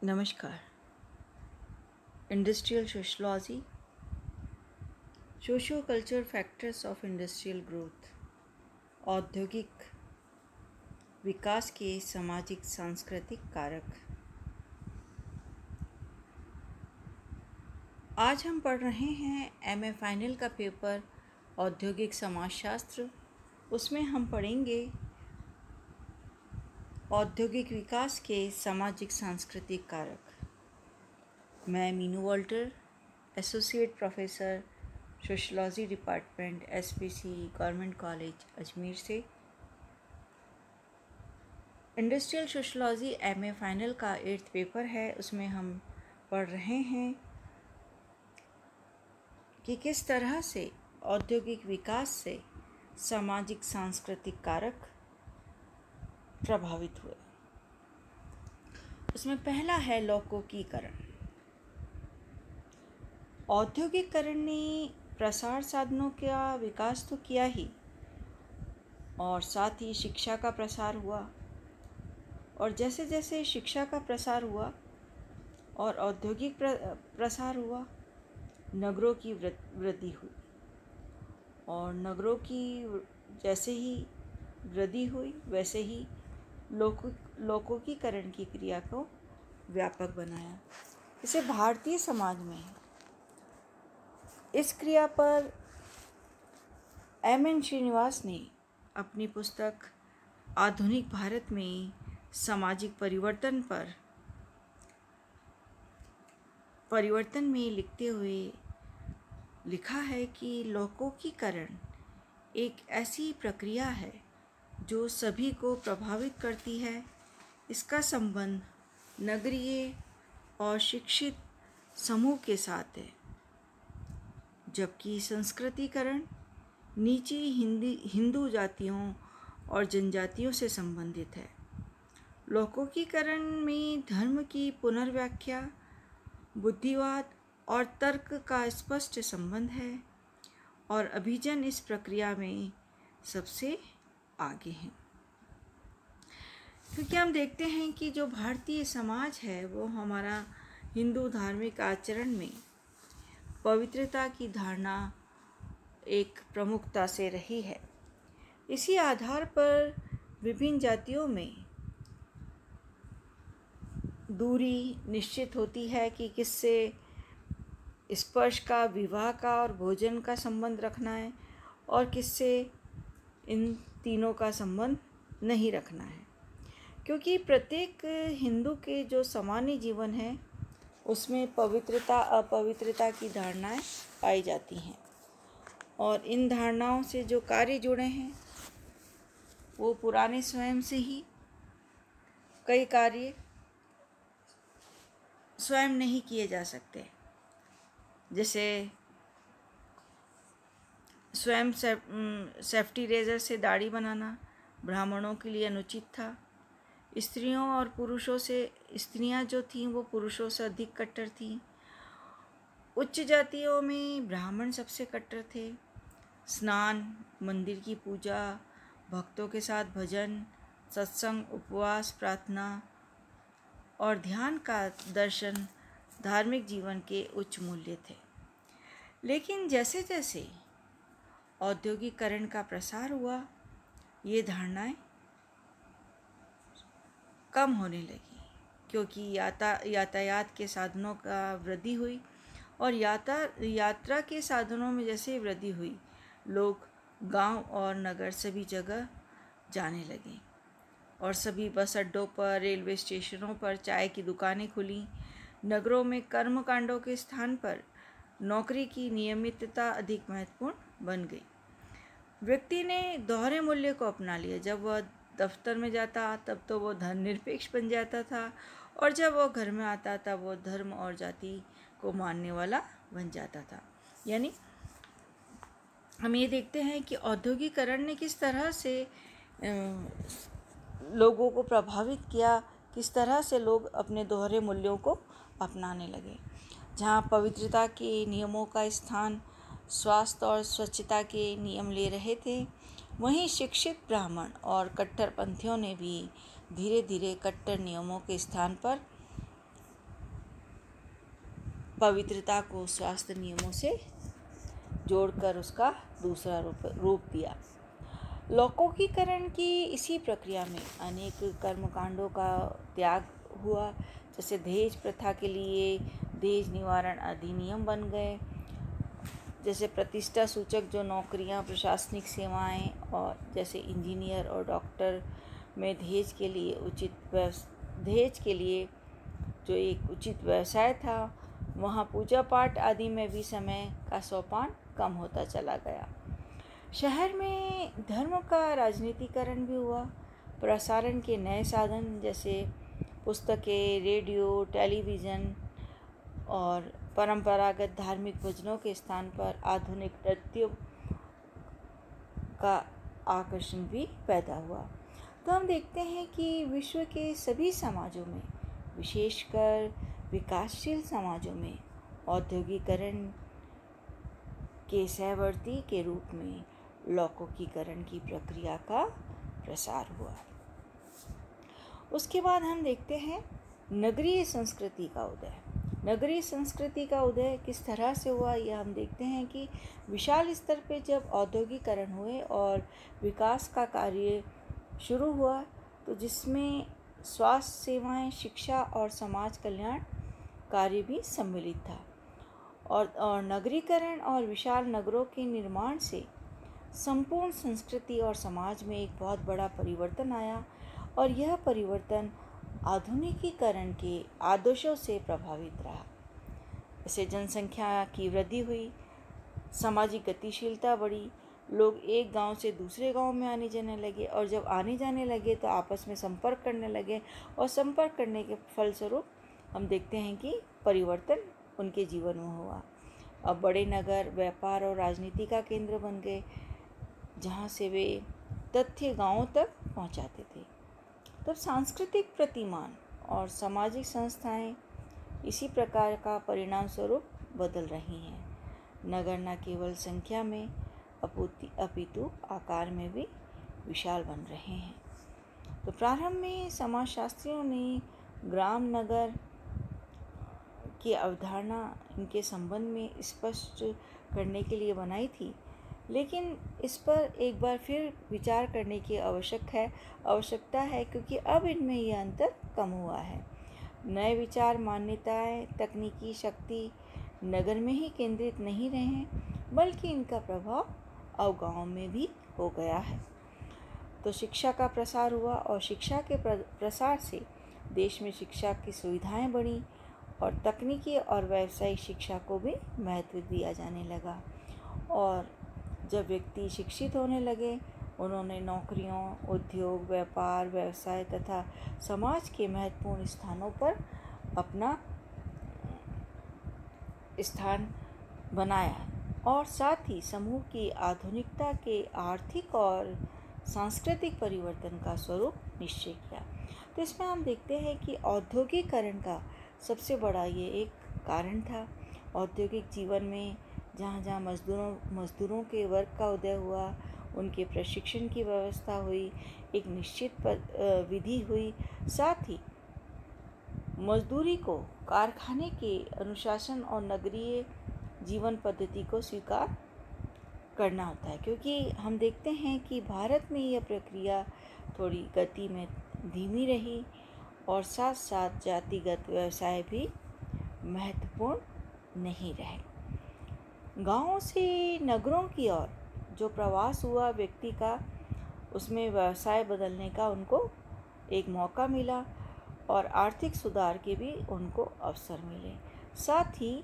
नमस्कार। Industrial sociology, socio culture factors of industrial growth, औद्योगिक विकास के सामाजिक सांस्कृतिक कारक। आज हम पढ़ रहे हैं एमए फाइनल का पेपर औद्योगिक समाजशास्त्र। उसमें हम पढ़ेंगे औद्योगिक विकास के सामाजिक सांस्कृतिक कारक। मैं Meenu Walter, associate professor sociology department SPC government college Ajmer से। इंडस्ट्रियल सोशलॉजी एमए फाइनल का 8th पेपर है। उसमें हम पढ़ रहे हैं कि किस तरह से औद्योगिक विकास से सामाजिक सांस्कृतिक कारक प्रभावित हुए। उसमें पहला है लौकिकीकरण। औद्योगिकरण ने प्रसार साधनों का विकास तो किया ही, और साथ ही शिक्षा का प्रसार हुआ। और जैसे जैसे शिक्षा का प्रसार हुआ और औद्योगिक प्रसार हुआ, नगरों की वृद्धि हुई। और नगरों की जैसे ही वृद्धि हुई, वैसे ही लौकिकीकरण की क्रिया को व्यापक बनाया। इसे भारतीय समाज में इस क्रिया पर एम.एन. श्रीनिवास ने अपनी पुस्तक आधुनिक भारत में सामाजिक परिवर्तन में लिखते हुए लिखा है कि लौकिकीकरण एक ऐसी प्रक्रिया है जो सभी को प्रभावित करती है। इसका संबंध नगरीय और शिक्षित समूह के साथ है, जबकि संस्कृतिकरण नीची हिंदू जातियों और जनजातियों से संबंधित है। लौकिकीकरण में धर्म की पुनर्व्याख्या, बुद्धिवाद और तर्क का स्पष्ट संबंध है, और अभिजन इस प्रक्रिया में सबसे आगे हैं। क्योंकि हम देखते हैं कि जो भारतीय समाज है वो हमारा हिंदू धार्मिक आचरण में पवित्रता की धारणा एक प्रमुखता से रही है। इसी आधार पर विभिन्न जातियों में दूरी निश्चित होती है कि किससे स्पर्श का, विवाह का और भोजन का संबंध रखना है, और किससे इन तीनों का संबंध नहीं रखना है। क्योंकि प्रत्येक हिंदू के जो सामान्य जीवन है उसमें पवित्रता अपवित्रता की धारणाएं पाई जाती हैं, और इन धारणाओं से जो कार्य जुड़े हैं वो पुराने स्वयं से ही कई कार्य स्वयं नहीं किए जा सकते। जैसे स्वयं सेफ्टी रेजर से दाढ़ी बनाना ब्राह्मणों के लिए अनुचित था। स्त्रियों जो थीं वो पुरुषों से अधिक कट्टर थीं। उच्च जातियों में ब्राह्मण सबसे कट्टर थे। स्नान, मंदिर की पूजा, भक्तों के साथ भजन, सत्संग, उपवास, प्रार्थना और ध्यान का दर्शन धार्मिक जीवन के उच्च मूल्य थे। लेकिन जैसे जैसे औद्योगिकरण का प्रसार हुआ, ये धारणाएं कम होने लगी, क्योंकि यातायात के साधनों का वृद्धि हुई, और यात्रा के साधनों में जैसे वृद्धि हुई, लोग गांव और नगर सभी जगह जाने लगे, और सभी बस अड्डों पर, रेलवे स्टेशनों पर चाय की दुकानें खुली। नगरों में कर्मकांडों के स्थान पर नौकरी की नियमितता अधिक महत्वपूर्ण बन गई। व्यक्ति ने दोहरे मूल्य को अपना लिया। जब वह दफ्तर में जाता तब तो वो धर्मनिरपेक्ष बन जाता था, और जब वो घर में आता तब वो धर्म और जाति को मानने वाला बन जाता था। यानी हम ये देखते हैं कि औद्योगिकरण ने किस तरह से लोगों को प्रभावित किया, किस तरह से लोग अपने दोहरे मूल्यों को अपनाने लगे। जहाँ पवित्रता के नियमों का स्थान स्वास्थ्य और स्वच्छता के नियम ले रहे थे, वहीं शिक्षित ब्राह्मण और कट्टरपंथियों ने भी धीरे धीरे कट्टर नियमों के स्थान पर पवित्रता को स्वास्थ्य नियमों से जोड़कर उसका दूसरा रूप दिया। लौकिकीकरण की इसी प्रक्रिया में अनेक कर्मकांडों का त्याग हुआ, जैसे दहेज प्रथा के लिए दहेज निवारण अधिनियम बन गए, जैसे प्रतिष्ठा सूचक जो नौकरियां, प्रशासनिक सेवाएं और जैसे इंजीनियर और डॉक्टर में दहेज के लिए जो एक उचित व्यवसाय था, वहाँ पूजा पाठ आदि में भी समय का सोपान कम होता चला गया। शहर में धर्म का राजनीतिकरण भी हुआ। प्रसारण के नए साधन जैसे पुस्तकें, रेडियो, टेलीविज़न और परंपरागत धार्मिक भजनों के स्थान पर आधुनिक नृत्यों का आकर्षण भी पैदा हुआ। तो हम देखते हैं कि विश्व के सभी समाजों में, विशेषकर विकासशील समाजों में, औद्योगिकरण के सहवर्ती के रूप में लौकिकीकरण की प्रक्रिया का प्रसार हुआ। उसके बाद हम देखते हैं नगरीय संस्कृति का उदय। नगरीय संस्कृति का उदय किस तरह से हुआ, यह हम देखते हैं कि विशाल स्तर पे जब औद्योगिकरण हुए और विकास का कार्य शुरू हुआ, तो जिसमें स्वास्थ्य सेवाएं, शिक्षा और समाज कल्याण कार्य भी सम्मिलित था। और नगरीकरण और विशाल नगरों के निर्माण से संपूर्ण संस्कृति और समाज में एक बहुत बड़ा परिवर्तन आया, और यह परिवर्तन आधुनिकीकरण के आदर्शों से प्रभावित रहा। जैसे जनसंख्या की वृद्धि हुई, सामाजिक गतिशीलता बढ़ी, लोग एक गांव से दूसरे गांव में आने जाने लगे, और जब आने जाने लगे तो आपस में संपर्क करने लगे, और संपर्क करने के फलस्वरूप हम देखते हैं कि परिवर्तन उनके जीवन में हुआ। अब बड़े नगर व्यापार और राजनीति का केंद्र बन गए, जहाँ से वे तथ्य गांवों तक पहुँचाते थे। तब सांस्कृतिक प्रतिमान और सामाजिक संस्थाएं इसी प्रकार का परिणाम स्वरूप बदल रही हैं। नगर न केवल संख्या में अपितु आकार में भी विशाल बन रहे हैं। तो प्रारंभ में समाजशास्त्रियों ने ग्राम नगर की अवधारणा इनके संबंध में स्पष्ट करने के लिए बनाई थी, लेकिन इस पर एक बार फिर विचार करने की आवश्यकता है, क्योंकि अब इनमें यह अंतर कम हुआ है। नए विचार, मान्यताएं, तकनीकी शक्ति नगर में ही केंद्रित नहीं रहे हैं, बल्कि इनका प्रभाव अब गाँव में भी हो गया है। तो शिक्षा का प्रसार हुआ, और शिक्षा के प्रसार से देश में शिक्षा की सुविधाएं बढ़ी, और तकनीकी और व्यावसायिक शिक्षा को भी महत्व दिया जाने लगा। और जब व्यक्ति शिक्षित होने लगे, उन्होंने नौकरियों, उद्योग, व्यापार, व्यवसाय तथा समाज के महत्वपूर्ण स्थानों पर अपना स्थान बनाया, और साथ ही समूह की आधुनिकता के आर्थिक और सांस्कृतिक परिवर्तन का स्वरूप निश्चय किया। तो इसमें हम देखते हैं कि औद्योगिकरण का सबसे बड़ा ये एक कारण था। औद्योगिक जीवन में जहाँ जहाँ मजदूरों के वर्ग का उदय हुआ, उनके प्रशिक्षण की व्यवस्था हुई, एक निश्चित विधि हुई, साथ ही मजदूरी को कारखाने के अनुशासन और नगरीय जीवन पद्धति को स्वीकार करना होता है। क्योंकि हम देखते हैं कि भारत में यह प्रक्रिया थोड़ी गति में धीमी रही, और साथ साथ जातिगत व्यवसाय भी महत्वपूर्ण नहीं रहे। गांवों से नगरों की ओर जो प्रवास हुआ व्यक्ति का, उसमें व्यवसाय बदलने का उनको एक मौका मिला, और आर्थिक सुधार के भी उनको अवसर मिले। साथ ही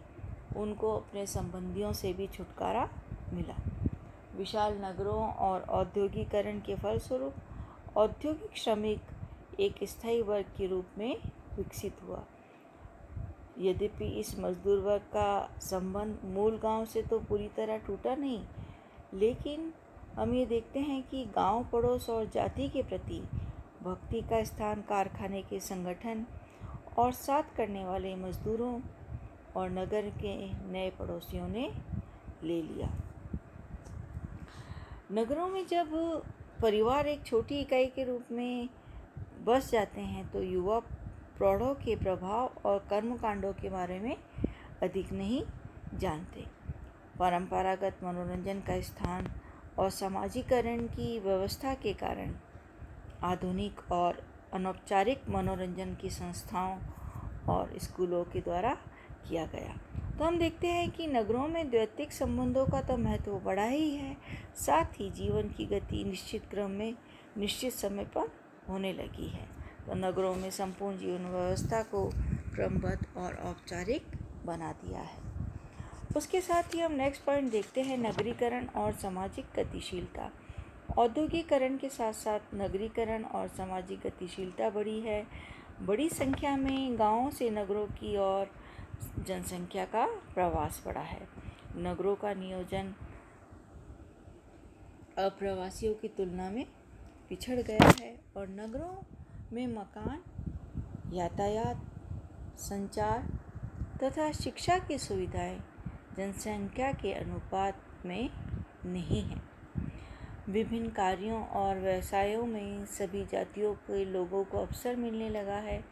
उनको अपने संबंधियों से भी छुटकारा मिला। विशाल नगरों और औद्योगिकरण के फलस्वरूप औद्योगिक श्रमिक एक स्थायी वर्ग के रूप में विकसित हुआ। यद्यपि इस मजदूर वर्ग का संबंध मूल गांव से तो पूरी तरह टूटा नहीं, लेकिन हम ये देखते हैं कि गांव, पड़ोस और जाति के प्रति भक्ति का स्थान कारखाने के संगठन और साथ करने वाले मजदूरों और नगर के नए पड़ोसियों ने ले लिया। नगरों में जब परिवार एक छोटी इकाई के रूप में बस जाते हैं, तो युवा प्रौढ़ों के प्रभाव और कर्मकांडों के बारे में अधिक नहीं जानते। परंपरागत मनोरंजन का स्थान और सामाजिकरण की व्यवस्था के कारण आधुनिक और अनौपचारिक मनोरंजन की संस्थाओं और स्कूलों के द्वारा किया गया। तो हम देखते हैं कि नगरों में द्वैतिक संबंधों का तो महत्व बड़ा ही है, साथ ही जीवन की गति निश्चित क्रम में निश्चित समय पर होने लगी है। तो नगरों में संपूर्ण जीवन व्यवस्था को क्रमबद्ध और औपचारिक बना दिया है। उसके साथ ही हम नेक्स्ट पॉइंट देखते हैं, नगरीकरण और सामाजिक गतिशीलता। औद्योगिकरण के साथ साथ नगरीकरण और सामाजिक गतिशीलता बढ़ी है। बड़ी संख्या में गांवों से नगरों की ओर जनसंख्या का प्रवास बढ़ा है। नगरों का नियोजन अप्रवासियों की तुलना में पिछड़ गया है और नगरों में मकान, यातायात, संचार तथा शिक्षा की सुविधाएं जनसंख्या के अनुपात में नहीं हैं। विभिन्न कार्यों और व्यवसायों में सभी जातियों के लोगों को अवसर मिलने लगा है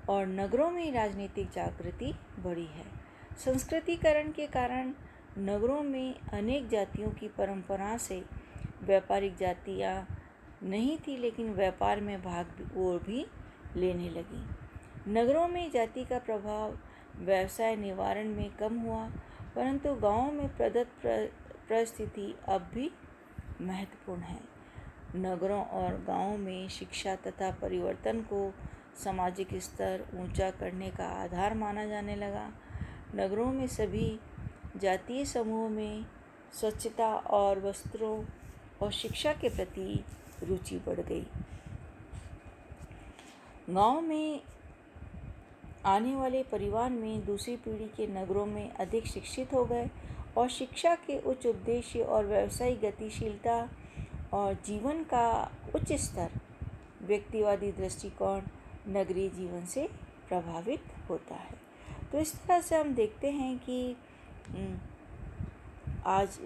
और नगरों में राजनीतिक जागृति बढ़ी है। संस्कृतिकरण के कारण नगरों में अनेक जातियों की परंपरा से व्यापारिक जातियां नहीं थी, लेकिन व्यापार में भाग वो भी लेने लगी। नगरों में जाति का प्रभाव व्यवसाय निवारण में कम हुआ, परंतु गांवों में प्रदत्त परिस्थिति अब भी महत्वपूर्ण है। नगरों और गांवों में शिक्षा तथा परिवर्तन को सामाजिक स्तर ऊंचा करने का आधार माना जाने लगा। नगरों में सभी जातीय समूहों में स्वच्छता और वस्त्रों और शिक्षा के प्रति रुचि बढ़ गई। गांव में आने वाले परिवार में दूसरी पीढ़ी के नगरों में अधिक शिक्षित हो गए और शिक्षा के उच्च उद्देश्य और व्यावसायिक गतिशीलता और जीवन का उच्च स्तर, व्यक्तिवादी दृष्टिकोण नगरीय जीवन से प्रभावित होता है। तो इस तरह से हम देखते हैं कि आज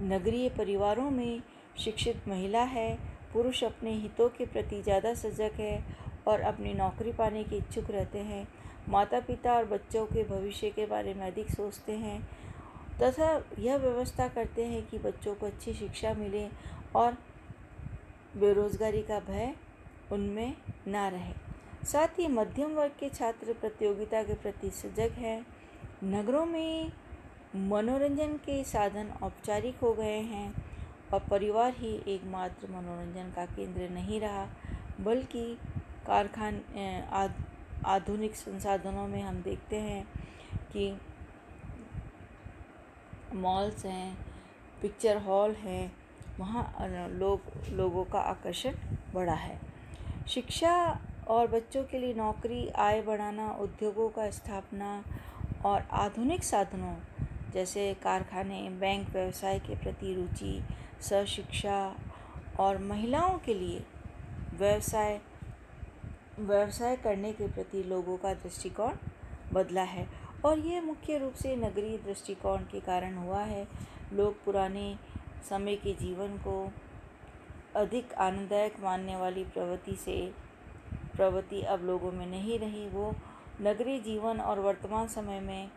नगरीय परिवारों में शिक्षित महिला है, पुरुष अपने हितों के प्रति ज़्यादा सजग है और अपनी नौकरी पाने के इच्छुक रहते हैं। माता पिता और बच्चों के भविष्य के बारे में अधिक सोचते हैं तथा यह व्यवस्था करते हैं कि बच्चों को अच्छी शिक्षा मिले और बेरोजगारी का भय उनमें ना रहे। साथ ही मध्यम वर्ग के छात्र प्रतियोगिता के प्रति सजग हैं। नगरों में मनोरंजन के साधन औपचारिक हो गए हैं और परिवार ही एकमात्र मनोरंजन का केंद्र नहीं रहा, बल्कि आधुनिक संसाधनों में हम देखते हैं कि मॉल्स हैं, पिक्चर हॉल हैं, वहाँ लोगों का आकर्षण बढ़ा है। शिक्षा और बच्चों के लिए नौकरी, आय बढ़ाना, उद्योगों का स्थापना और आधुनिक साधनों जैसे कारखाने, बैंक व्यवसाय के प्रति रुचि, सहशिक्षा और महिलाओं के लिए व्यवसाय करने के प्रति लोगों का दृष्टिकोण बदला है और ये मुख्य रूप से नगरीय दृष्टिकोण के कारण हुआ है। लोग पुराने समय के जीवन को अधिक आनंददायक मानने वाली प्रवृत्ति अब लोगों में नहीं रही। वो नगरीय जीवन और वर्तमान समय में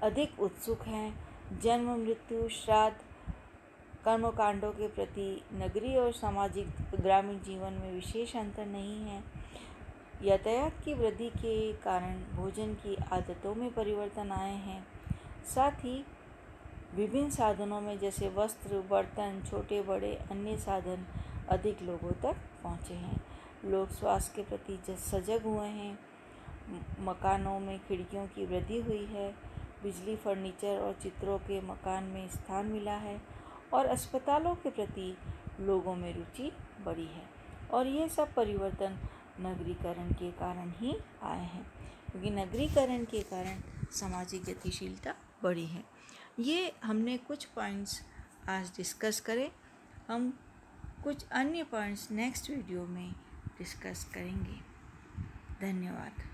अधिक उत्सुक हैं। जन्म, मृत्यु, श्राद्ध, कर्मकांडों के प्रति नगरीय और सामाजिक ग्रामीण जीवन में विशेष अंतर नहीं है। यातायात की वृद्धि के कारण भोजन की आदतों में परिवर्तन आए हैं। साथ ही विभिन्न साधनों में जैसे वस्त्र, बर्तन, छोटे बड़े अन्य साधन अधिक लोगों तक पहुँचे हैं। लोग स्वास्थ्य के प्रति सजग हुए हैं। मकानों में खिड़कियों की वृद्धि हुई है। बिजली, फर्नीचर और चित्रों के मकान में स्थान मिला है और अस्पतालों के प्रति लोगों में रुचि बढ़ी है। और ये सब परिवर्तन नगरीकरण के कारण ही आए हैं, क्योंकि नगरीकरण के कारण सामाजिक गतिशीलता बढ़ी है। ये हमने कुछ पॉइंट्स आज डिस्कस करें। हम कुछ अन्य पॉइंट्स नेक्स्ट वीडियो में डिस्कस करेंगे। धन्यवाद।